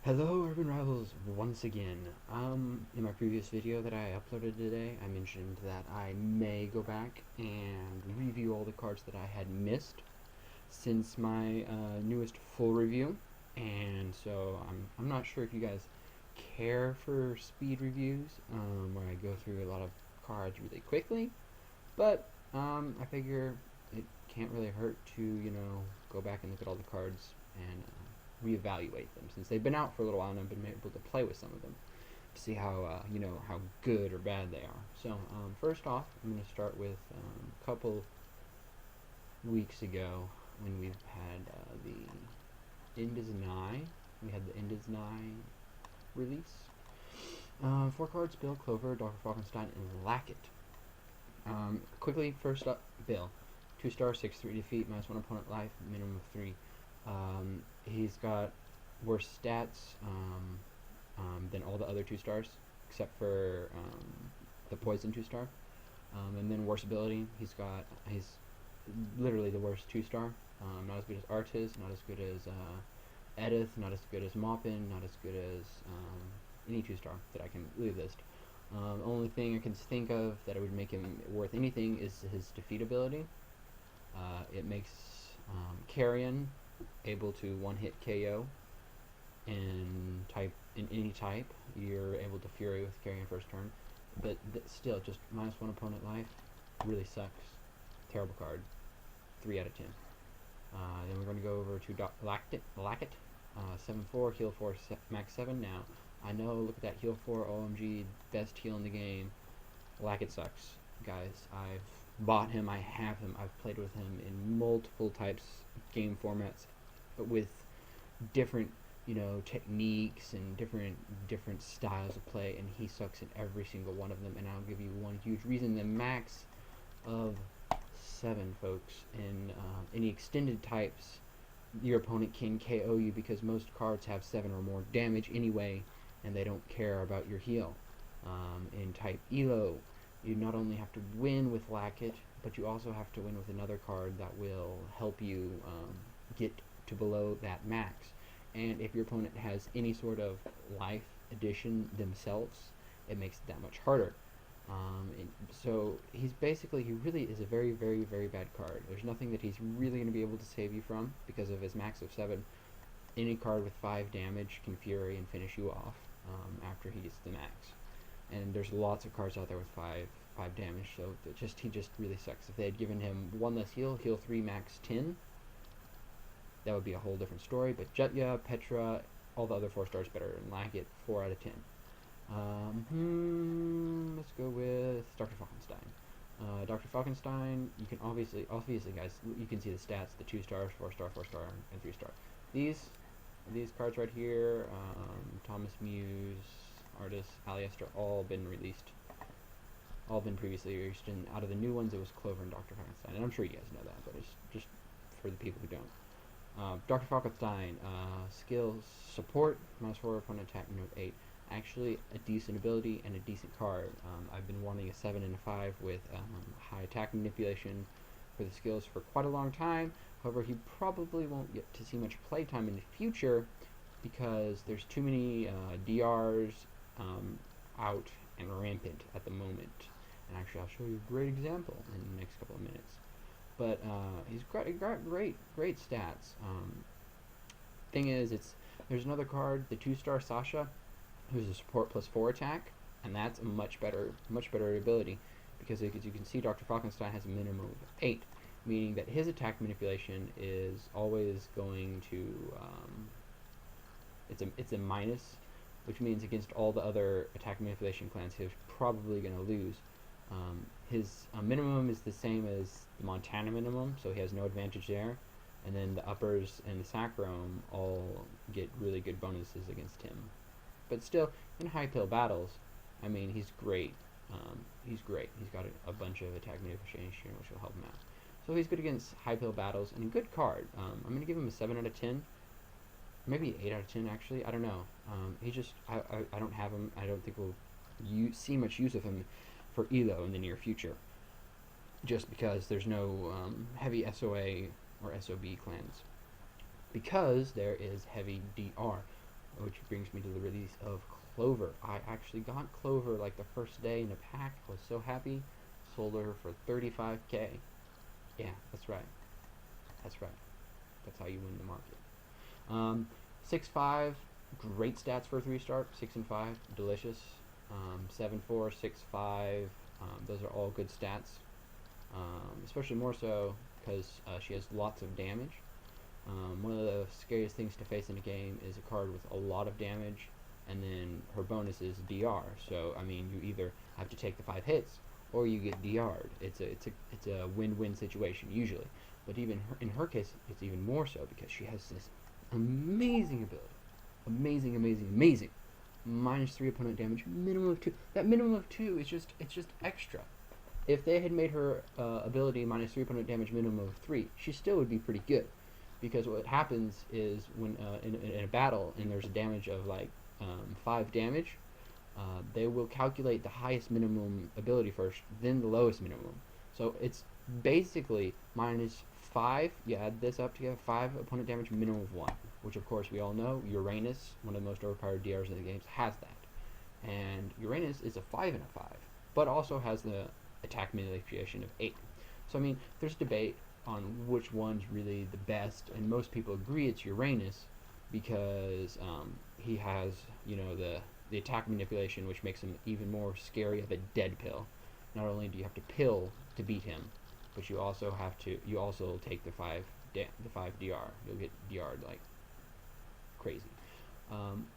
Hello Urban Rivals once again. In my previous video that I uploaded today, I mentioned that I may go back and review all the cards that I had missed since my newest full review. And so I'm not sure if you guys care for speed reviews, where I go through a lot of cards really quickly, but I figure it can't really hurt to, go back and look at all the cards and reevaluate them since they've been out for a little while and I've been able to play with some of them to see how, how good or bad they are. So first off, I'm going to start with a couple weeks ago when we've had the End is Nigh. We had the End is Nigh release. Four cards: Bill, Clover, Dr. Falkenstein, and Lackett. Quickly, first up, Bill. 2-star, 6/3 defeat, -1 opponent life, minimum of 3. He's got worse stats than all the other 2-stars, except for the poison 2-star. And then worse ability, he's literally the worst 2-star. Not as good as Artis, not as good as Edith, not as good as Moppin, not as good as any 2-star that I can really list. Only thing I can think of that would make him worth anything is his defeat ability. It makes Carrion able to one-hit KO in any type. You're able to Fury with Carrion first turn, but still, just -1 opponent life really sucks. Terrible card. 3 out of 10. Then we're going to go over to Lackett. 7/4, heal 4, max 7. Now, I know, look at that heal 4, OMG, best heal in the game. Lackett sucks, guys. I've bought him, I have him, I've played with him in multiple types game formats with different, techniques and different styles of play, and he sucks in every single one of them. And I'll give you one huge reason: the max of 7, folks. In any extended types, your opponent can KO you because most cards have 7 or more damage anyway, and they don't care about your heal. In type Elo, you not only have to win with Lackett, but you also have to win with another card that will help you get to below that max. And if your opponent has any sort of life addition themselves, it makes it that much harder. So he really is a very, very, very bad card. There's nothing that he's really going to be able to save you from because of his max of 7. Any card with 5 damage can Fury and finish you off after he gets the max. And there's lots of cards out there with 5 damage, so he just really sucks. If they had given him 1 less heal 3, max 10, that would be a whole different story. But Jutya, Petra, all the other 4-stars better than Lackett, 4 out of 10. Let's go with Dr. Falkenstein. Dr. Falkenstein, you can obviously guys, you can see the stats: the 2 stars, 4-star, 4-star, and 3-star. These cards right here, Thomas Muse, Artis, Aliester, all been released, all been previously released. And out of the new ones, it was Clover and Dr. Falkenstein. And I'm sure you guys know that, but it's just for the people who don't. Dr. Falkenstein, skills, support, -4 opponent attack, note 8. Actually, a decent ability and a decent card. I've been wanting a 7 and a 5 with high attack manipulation for the skills for quite a long time. However, he probably won't get to see much playtime in the future because there's too many DRs out and rampant at the moment. And actually, I'll show you a great example in the next couple of minutes. But he's got great stats. Thing is, there's another card, the 2-star Sasha, who's a support +4 attack, and that's a much better ability because, as you can see, Dr. Falkenstein has a minimum of 8, meaning that his attack manipulation is always going to it's a minus, which means against all the other attack manipulation clans, he's probably going to lose. His minimum is the same as the Montana minimum, so he has no advantage there. And then the uppers and the Sacrum all get really good bonuses against him. But still, in high pill battles, I mean, he's great. He's great. He's got a bunch of attack manipulation, which will help him out. So he's good against high pill battles and a good card. I'm going to give him a 7 out of 10. Maybe 8 out of 10, actually. I don't know. I don't have him. I don't think we'll see much use of him for Elo in the near future, just because there's no heavy SOA or SOB clans, because there is heavy DR. which brings me to the release of Clover. I actually got Clover like the first day in a pack. I was so happy. Sold her for 35K. Yeah, that's right. That's right. That's how you win the market. 6'5", great stats for a 3-star. 6 and 5, delicious. 7'4", 6'5", those are all good stats. Especially more so because she has lots of damage. One of the scariest things to face in a game is a card with a lot of damage, and then her bonus is DR. So I mean, you either have to take the 5 hits, or you get DR'd. It's a win-win situation usually. But even in her case, it's even more so because she has this amazing ability, amazing. -3 opponent damage, minimum of 2. That minimum of 2 is just extra. If they had made her ability -3 opponent damage, minimum of 3, she still would be pretty good. Because what happens is when in a battle and there's a damage of like 5 damage, they will calculate the highest minimum ability first, then the lowest minimum. So it's basically -5. You add this up together, 5 opponent damage, minimum of 1, which of course we all know Uranus, one of the most overpowered DRs in the games, has that. And Uranus is a 5 and a 5, but also has the attack manipulation of 8. So I mean, there's debate on which one's really the best, and most people agree it's Uranus because he has, you know, the attack manipulation, which makes him even more scary of a dead pill. Not only do you have to pill to beat him, but you also take the 5 DR. You'll get DR'd like crazy.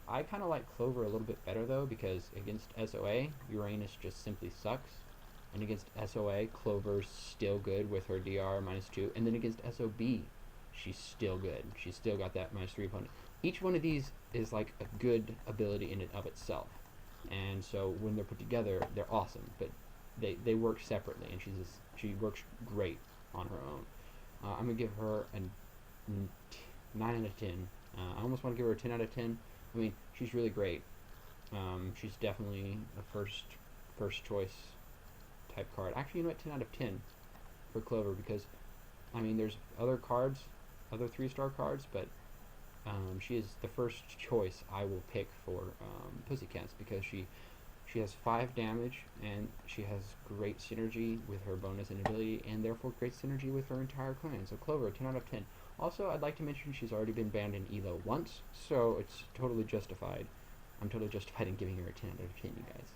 I kind of like Clover a little bit better though, because against SOA, Uranus just simply sucks. And against SOA, Clover's still good with her DR -2. And then against SOB, she's still good. She's still got that -3 opponent. Each one of these is like a good ability in and of itself. And so when they're put together, they're awesome. But they work separately, and she works great on her own. I'm going to give her a 9 out of 10. I almost want to give her a 10 out of 10. I mean, she's really great. She's definitely a first choice type card. Actually, you know what, 10 out of 10 for Clover, because I mean, there's other cards, other 3-star cards, but she is the first choice I will pick for Pussycats, because she has 5 damage, and she has great synergy with her bonus and ability, and therefore great synergy with her entire clan. So Clover, 10 out of 10. Also, I'd like to mention she's already been banned in ELO once, so it's totally justified. I'm totally justified in giving her a 10 out of 10, you guys.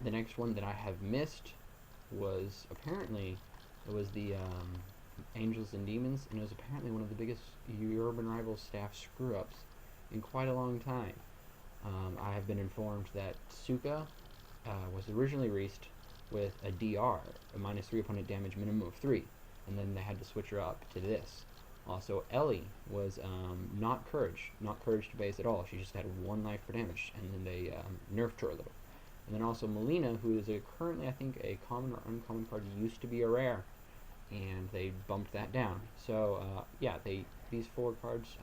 The next one that I have missed was the Angels and Demons, and it was apparently one of the biggest Urban Rivals staff screw-ups in quite a long time. I have been informed that Suka was originally released with a DR, a -3 opponent damage, minimum of 3, and then they had to switch her up to this. Also, Ellie was not courage base at all. She just had 1 life for damage, and then they nerfed her a little. And then also Melina, who is currently, I think, a common or uncommon card, used to be a rare, and they bumped that down. So yeah, these 4 cards,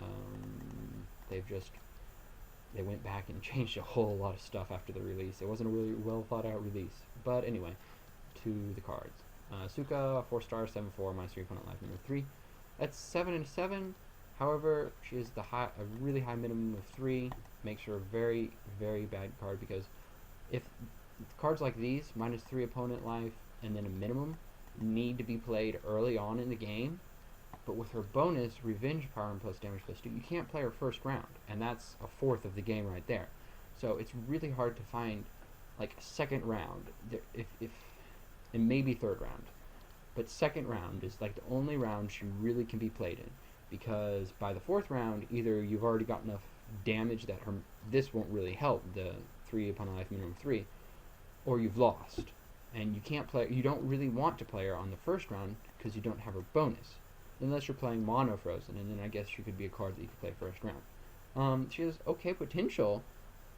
they went back and changed a whole lot of stuff after the release. It wasn't a really well thought out release. But anyway, to the cards. Suka, 4-star, 7/4, -3 opponent life, minimum of 3. That's 7 and 7. However, she is a really high minimum of 3. Makes her a very, very bad card, because if cards like these, -3 opponent life and then a minimum, need to be played early on in the game, but with her bonus, revenge power and plus damage plus 2, you can't play her first round, and that's a fourth of the game right there. So it's really hard to find like second round, and maybe third round, but second round is like the only round she really can be played in, because by the 4th round, either you've already got enough damage that this won't really help, the 3 opponent life minimum 3, or you've lost, and you don't really want to play her on the first round because you don't have her bonus, unless you're playing Mono Frozen, and then I guess she could be a card that you could play first round. She has okay potential.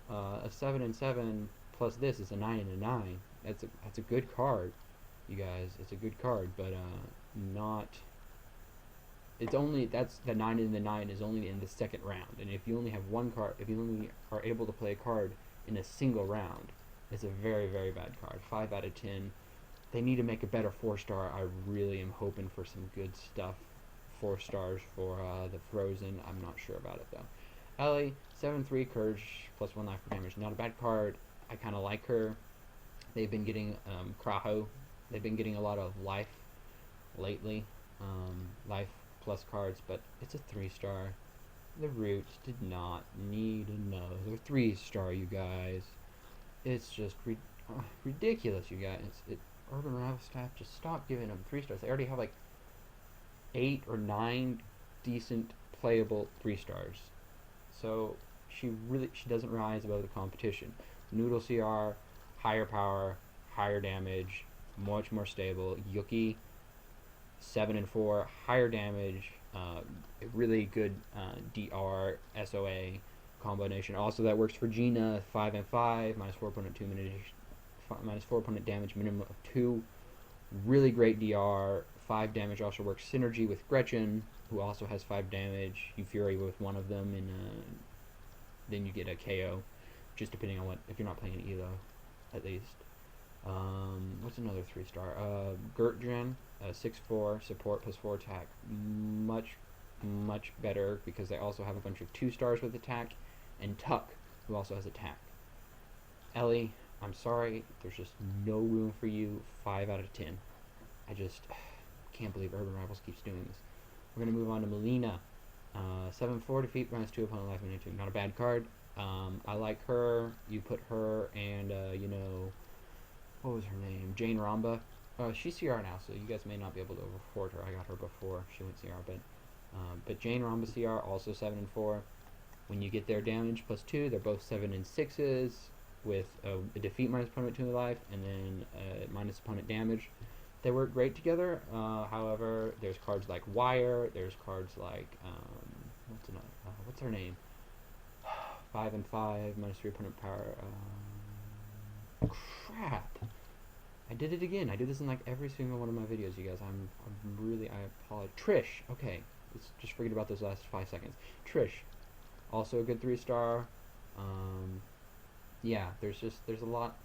A 7 and 7 plus this is a 9 and a 9. That's a good card, you guys. It's a good card, but not. That's the 9 and the 9 is only in the second round, and if you only have one card, if you only are able to play a card in a single round, it's a very, very bad card. 5 out of 10. They need to make a better 4-star. I really am hoping for some good stuff. 4 stars for the Frozen. I'm not sure about it though. Ellie, 7-3 courage, plus 1 life for damage. Not a bad card. I kind of like her. They've been getting Kraho. They've been getting a lot of life lately. Life plus cards, but it's a 3-star. The Roots did not need another 3-star, you guys. It's just ridiculous, you guys. Urban Rival staff, just stop giving them 3-stars. They already have like 8 or 9 decent playable 3-stars. So she doesn't rise above the competition. Noodle CR, higher power, higher damage, much more stable. Yuki, 7-4, higher damage, really good DR SOA combination. Also, that works for Gina, 5-5, -4 opponent 2 minute, -4 opponent damage, minimum of 2. Really great DR. 5 damage also works synergy with Gretchen, who also has 5 damage. You Fury with one of them, and then you get a KO, just depending on if you're not playing an ELO, at least. What's another 3-star? Gertjan, 6-4, support plus 4 attack. Much better, because they also have a bunch of 2-stars with attack, and Tuck, who also has attack. Ellie, I'm sorry, there's just no room for you. 5 out of 10. I just can't believe Urban Rivals keeps doing this. We're going to move on to Melina. 7-4 defeat, -2 opponent life, -2. Not a bad card. I like her. You put her and, what was her name? Jane Ramba. She's CR now, so you guys may not be able to afford her. I got her before she went CR, but Jane Ramba CR, also 7-4. When you get their damage +2, they're both 7-6s with a defeat minus opponent 2 life, and then minus opponent damage. They work great together. However, there's cards like Wire. There's cards like what's her name? 5-5 -3 opponent power. Crap! I did it again. I do this in like every single one of my videos, you guys. I apologize. Trish. Okay, let's just forget about those last 5 seconds. Trish, also a good 3-star. Yeah, there's a lot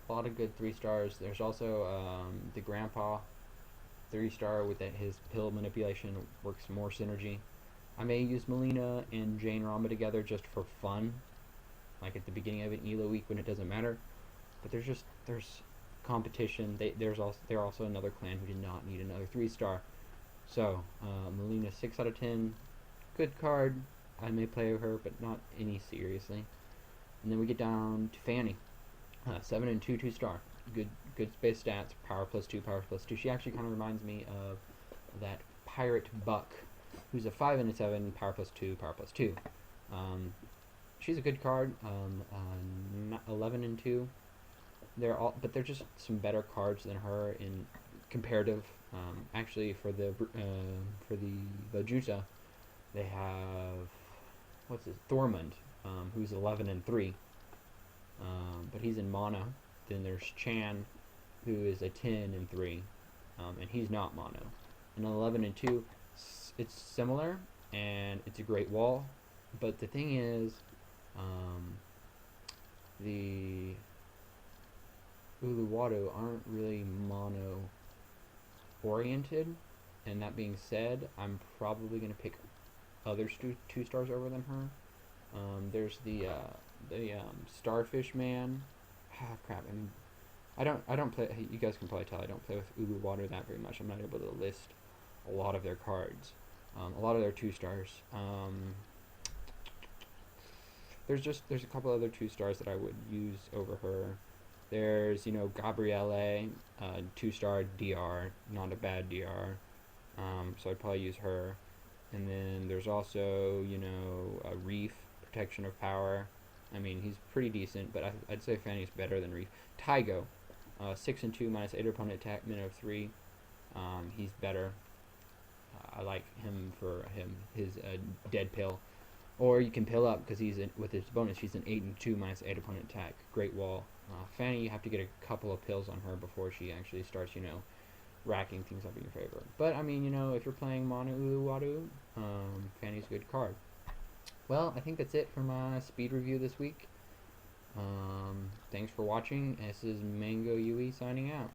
of good 3-stars. There's also the Grandpa 3-star with his pill manipulation, works more synergy. I may use Melina and Jane Ramba together just for fun, like at the beginning of an ELO week when it doesn't matter. But there's competition. They're also another clan who did not need another 3-star. So Melina, 6 out of 10, good card. I may play her, but not any seriously. And then we get down to Fanny, 7-2, 2-star. Good space stats. Power +2, power +2. She actually kind of reminds me of that pirate Buck, who's a 5-7, power +2, power +2. She's a good card. 11-2. They're just some better cards than her in comparative. Actually, for the Vegeta, they have Thormund, who's 11-3, but he's in mono. Then there's Chan, who is a 10-3, and he's not mono. And 11-2, it's similar, and it's a great wall. But the thing is, the Uluwatu aren't really mono oriented. And that being said, I'm probably going to pick other 2-stars over than her. There's the Starfish Man. Ah, crap. I mean, I don't play. You guys can probably tell I don't play with Uluwatu that very much. I'm not able to list a lot of their cards, a lot of their 2-stars. There's a couple other 2-stars that I would use over her. There's Gabrielle, 2-star DR, not a bad DR. So I'd probably use her. And then there's also a Reef, protection of power. I mean, he's pretty decent, but I'd say Fanny's better than Reef. Tygo, 6-2, -8 opponent attack, min of 3. He's better. I like him for his dead pill. Or you can pill up, because with his bonus, he's an 8-2, -8 opponent attack. Great wall. Fanny, you have to get a couple of pills on her before she actually starts, racking things up in your favor. But, I mean, if you're playing Mono Uluwatu, Fanny's a good card. Well, I think that's it for my speed review this week. Thanks for watching. This is Mango Yui signing out.